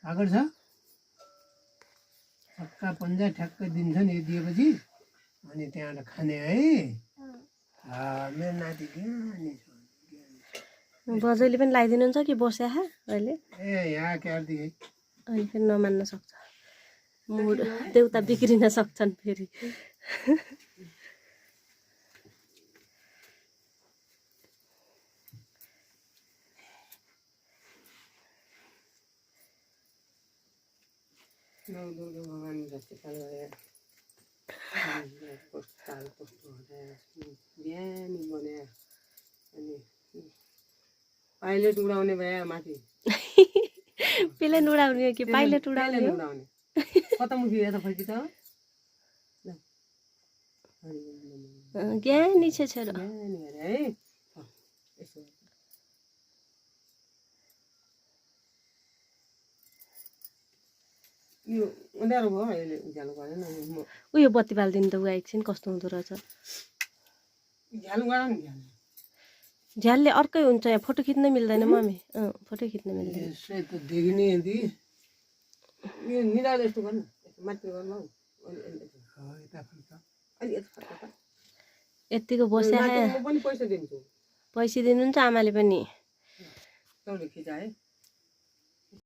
आगर छ छक्का पन्जा ठ्याक्क दिन्छ नि दिएपछि अनि त्यहाँबाट खाने है मेरो नाति ज्ञानी छ बजैले पनि लगाइदिनुहुन्छ कि बस्या अहिले ए यहाँ क्यार्दी है अनि फेरि नमान्न सक्छ मुड देउता बिग्रिन सक्छन् फेरि दुर्गा भगवान जस्तै खाले कस्तो कस्तो बिहानी बने अनि पाइलट उडाउने भए माथि प्लेन उडाउने कि पाइलट उडाउने कता मुखी यता फर्की त ज्ञानी छ छोरो ज्ञानी अरे है यसो यो उनीहरू भयो अहिले उज्यालो गरेन उयो बत्ती बालिदिनु त ऊ एकछिन कस्तो हुँदो रहेछ झ्यालो गर नि झ्यालले अर्कै हुन्छ यहाँ फोटो खिच्नै मिल्दैन मम्मी फोटो खिच्न मिल्दैन यसै त देखिने यदि यो निराले यस्तो गर्नु माथि गर्नु यतिको बस्या म पनि पैसा दिन्छु पैसा दिनुहुन्छ आमाले पनि तँले खिचा है